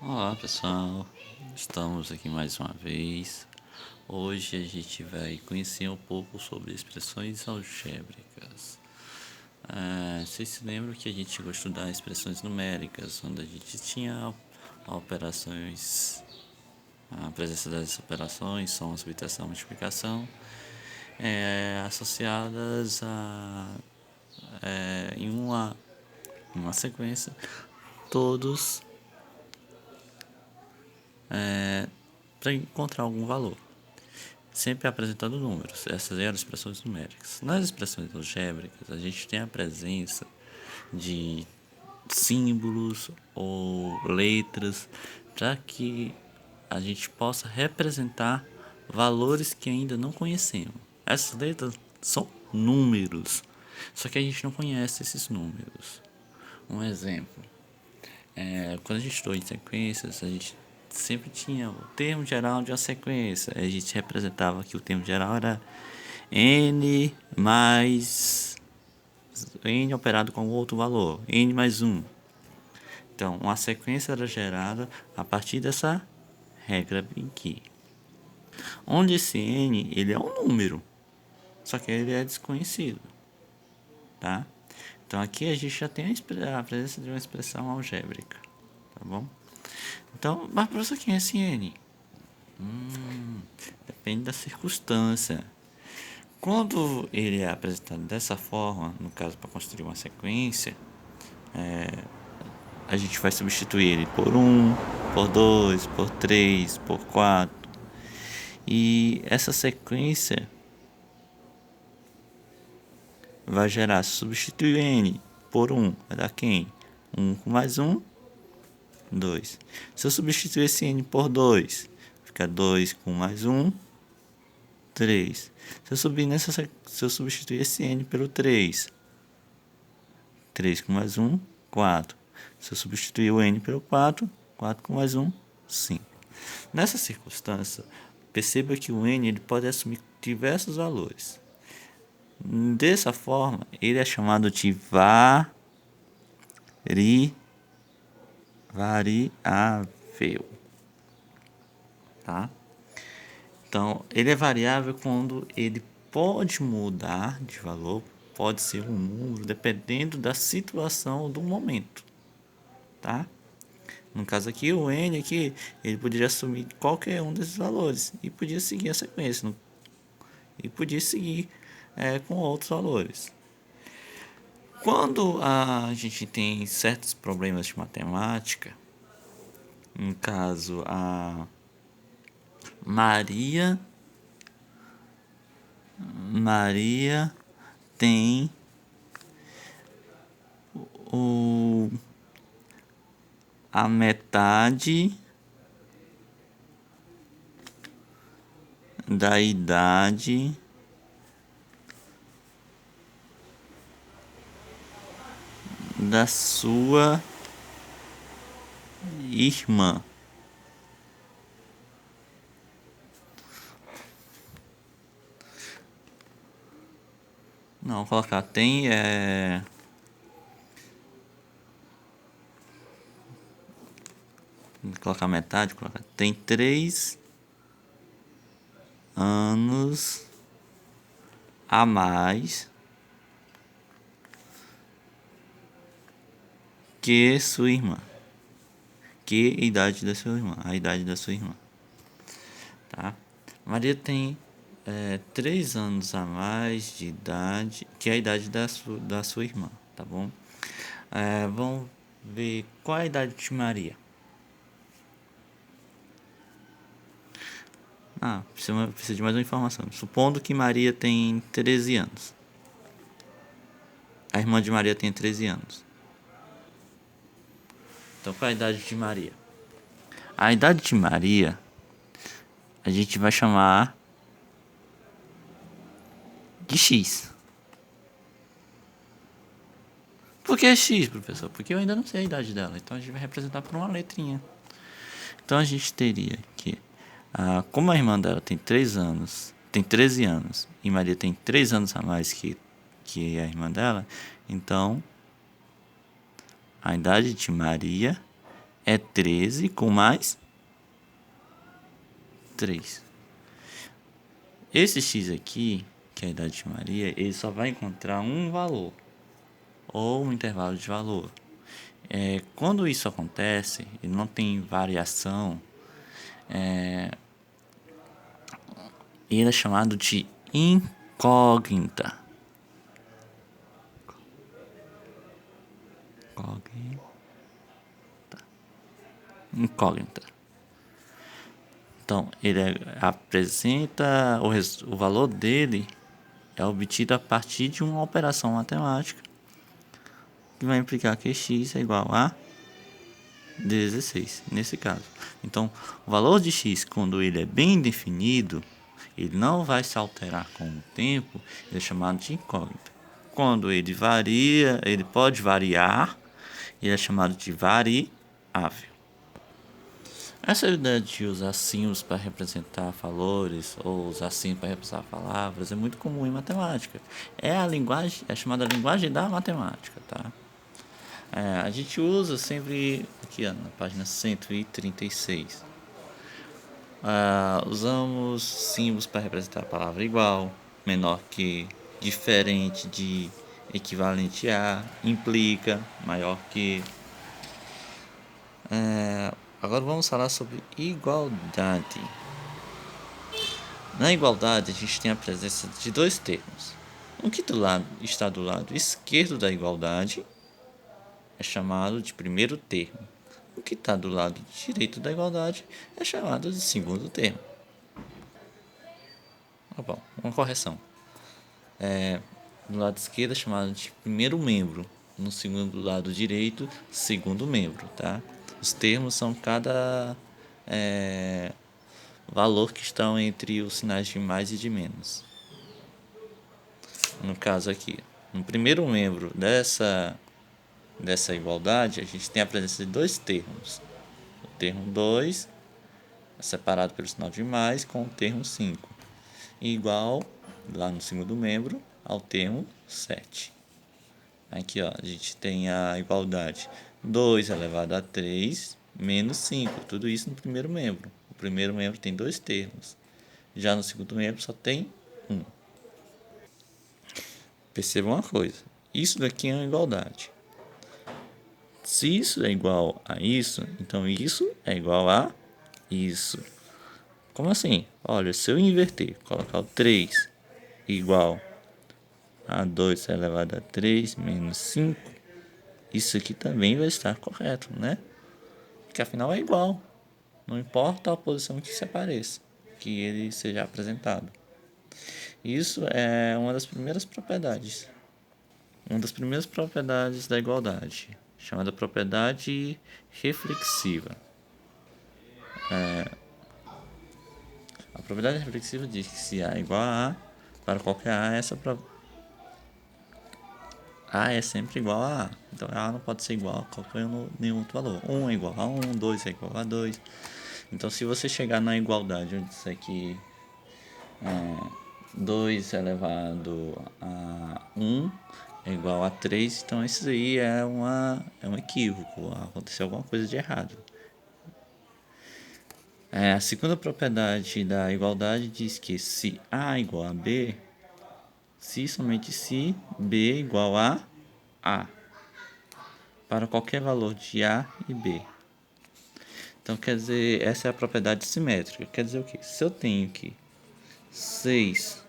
Olá pessoal, estamos aqui mais uma vez. Hoje a gente vai conhecer um pouco sobre expressões algébricas. Vocês se lembram que a gente chegou a estudar expressões numéricas, onde a gente tinha operações, a presença das operações, soma, subtração, multiplicação, associadas em uma sequência, todos para encontrar algum valor, sempre apresentando números. Essas eram expressões numéricas. Nas expressões algébricas, a gente tem a presença de símbolos ou letras para que a gente possa representar valores que ainda não conhecemos. Essas letras são números, só que a gente não conhece esses números. Um exemplo, quando a gente estuda em sequências, a gente sempre tinha o termo geral de uma sequência. A gente representava que o termo geral era n mais n operado com outro valor, n mais 1. Então, uma sequência era gerada a partir dessa regra aqui. Onde esse n ele é um número, só que ele é desconhecido, tá? Então aqui a gente já tem a presença de uma expressão algébrica, tá bom? Então, mas professor, quem é esse n? Depende da circunstância. Quando ele é apresentado dessa forma, no caso para construir uma sequência, a gente vai substituir ele por 1, por 2, por 3, por 4. E essa sequência vai gerar, substituir n por 1, vai dar quem? 1 com mais 1, 2. Se eu substituir esse n por 2, fica 2 com mais 1, 3. Se eu substituir esse n pelo 3, 3 com mais 1, 4. Se eu substituir o n pelo 4, 4 com mais 1, 5. Nessa circunstância, perceba que o n ele pode assumir diversos valores. Dessa forma, ele é chamado de variável. Tá? Então, ele é variável quando ele pode mudar de valor, pode ser um número, dependendo da situação do momento, tá? No caso aqui, o n aqui, ele poderia assumir qualquer um desses valores e podia seguir a sequência, e podia seguir com outros valores. Quando a gente tem certos problemas de matemática, no caso a Maria tem a metade da idade da sua irmã. Não, vou colocar tem colocar metade, tem 3 anos a mais que sua irmã. Que idade da sua irmã? A idade da sua irmã. Tá? Maria tem 3 anos a mais de idade que a idade da sua irmã, tá bom? Vamos ver qual é a idade de Maria. Precisa de mais uma informação. Supondo que Maria tem 13 anos. A irmã de Maria tem 13 anos. Então, qual é a idade de Maria? A idade de Maria, a gente vai chamar de X. Por que X, professor? Porque eu ainda não sei a idade dela. Então, a gente vai representar por uma letrinha. Então, a gente teria que, como a irmã dela tem 3 anos, tem 13 anos, e Maria tem 3 anos a mais que a irmã dela, então, a idade de Maria é 13 com mais 3. Esse x aqui, que é a idade de Maria, ele só vai encontrar um valor, ou um intervalo de valor. Quando isso acontece, e não tem variação, ele é chamado de incógnita. Incógnita. Então, ele apresenta o valor dele é obtido a partir de uma operação matemática que vai implicar que x é igual a 16, nesse caso. Então, o valor de x, quando ele é bem definido, ele não vai se alterar com o tempo, ele é chamado de incógnita. Quando ele varia, ele pode variar, ele é chamado de variável. Essa ideia de usar símbolos para representar valores ou usar símbolos para representar palavras é muito comum em matemática. É chamada linguagem da matemática, tá? A gente usa sempre aqui na página 136. Usamos símbolos para representar a palavra igual, menor que, diferente de, equivalente a, implica, maior que. Agora vamos falar sobre igualdade. Na igualdade, a gente tem a presença de dois termos. Um que está do lado esquerdo da igualdade é chamado de primeiro termo. O que está do lado direito da igualdade é chamado de segundo termo. Bom, uma correção. Do lado esquerdo é chamado de primeiro membro. No segundo lado direito, segundo membro, tá? Os termos são cada valor que estão entre os sinais de mais e de menos. No caso aqui, no primeiro membro dessa igualdade, a gente tem a presença de dois termos. O termo 2 é separado pelo sinal de mais com o termo 5. Igual, lá no segundo membro, ao termo 7. Aqui ó, a gente tem a igualdade 2 elevado a 3 menos 5. Tudo isso no primeiro membro. O primeiro membro tem dois termos. Já no segundo membro só tem um. Perceba uma coisa. Isso daqui é uma igualdade. Se isso é igual a isso, então isso é igual a isso. Como assim? Olha, se eu inverter, colocar o 3 igual a 2 elevado a 3 menos 5, isso aqui também vai estar correto, né? Porque afinal é igual. Não importa a posição que se apareça, que ele seja apresentado. Isso é uma das primeiras propriedades. Uma das primeiras propriedades da igualdade, chamada propriedade reflexiva. A propriedade reflexiva diz que se A é igual a A, para qualquer A, A é sempre igual a A. Então A não pode ser igual a qualquer nenhum outro valor. 1 é igual a 1, 2 é igual a 2. Então se você chegar na igualdade onde disser que 2 elevado a 1 é igual a 3, então isso aí é um equívoco, aconteceu alguma coisa de errado. A segunda propriedade da igualdade diz que se A é igual a B, se somente se B é igual a A, para qualquer valor de A e B. Então, quer dizer, essa é a propriedade simétrica. Quer dizer o quê? Se eu tenho aqui 6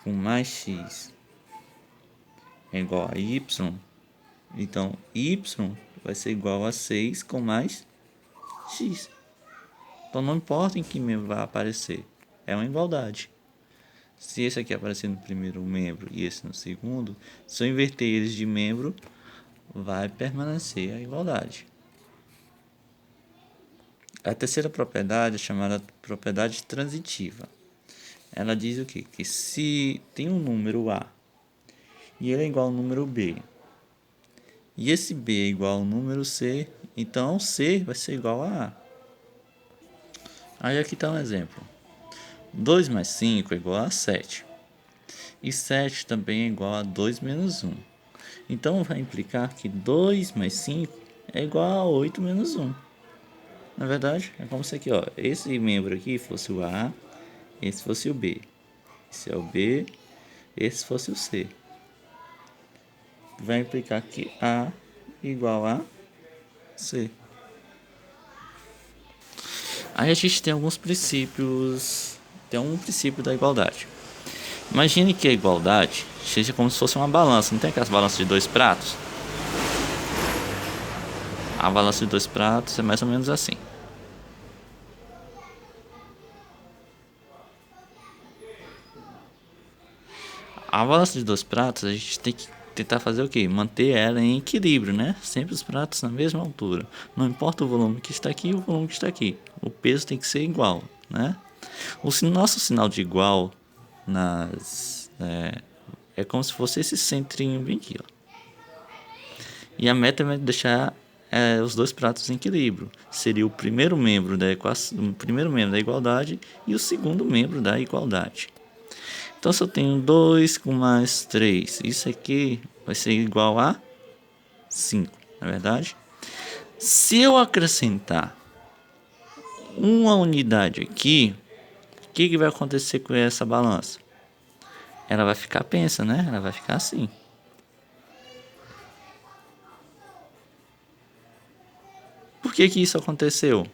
com mais x é igual a y, então y vai ser igual a 6 com mais x. Então não importa em que membro vai aparecer, é uma igualdade. Se esse aqui aparecer no primeiro membro e esse no segundo, se eu inverter eles de membro, vai permanecer a igualdade. A terceira propriedade é chamada propriedade transitiva. Ela diz o quê? Que se tem um número A e ele é igual ao número B, e esse B é igual ao número C, então C vai ser igual a A. Aí aqui está um exemplo. 2 mais 5 é igual a 7. E 7 também é igual a 2 menos 1. Então vai implicar que 2 mais 5 é igual a 8 menos 1. Na verdade, é como se aqui, ó, esse membro aqui fosse o A, esse fosse o B. Esse é o B, esse fosse o C. Vai implicar que A igual a C. Aí a gente tem alguns princípios. Tem um princípio da igualdade. Imagine que a igualdade seja como se fosse uma balança. Não tem aquelas balanças de 2 pratos? A balança de 2 pratos é mais ou menos assim. A balança de 2 pratos, a gente tem que tentar fazer o quê? Manter ela em equilíbrio, né? Sempre os pratos na mesma altura. Não importa o volume que está aqui e o volume que está aqui. O peso tem que ser igual, né? O nosso sinal de igual é como se fosse esse centrinho bem aqui, ó. E a meta é deixar os 2 pratos em equilíbrio. Seria o primeiro membro da equação, o primeiro membro da igualdade e o segundo membro da igualdade. Então, se eu tenho 2 com mais 3, isso aqui vai ser igual a 5, não é verdade? Se eu acrescentar uma unidade aqui, o que vai acontecer com essa balança? Ela vai ficar pensa, né? Ela vai ficar assim. Por que isso aconteceu?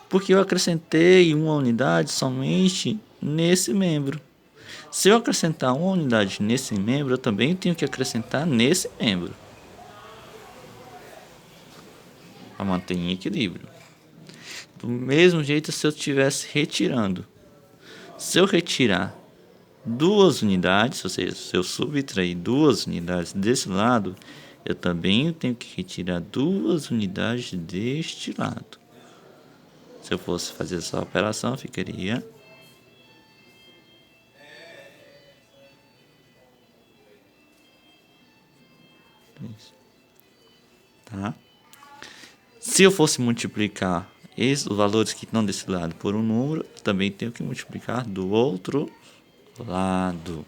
Porque eu acrescentei uma unidade somente nesse membro. Se eu acrescentar uma unidade nesse membro, eu também tenho que acrescentar nesse membro, para manter em equilíbrio. Do mesmo jeito, se eu estivesse retirando. Se eu retirar 2 unidades, ou seja, se eu subtrair 2 unidades desse lado, eu também tenho que retirar 2 unidades deste lado. Se eu fosse fazer essa operação, ficaria isso. Tá? Se eu fosse multiplicar os valores que estão desse lado por um número, eu também tenho que multiplicar do outro lado.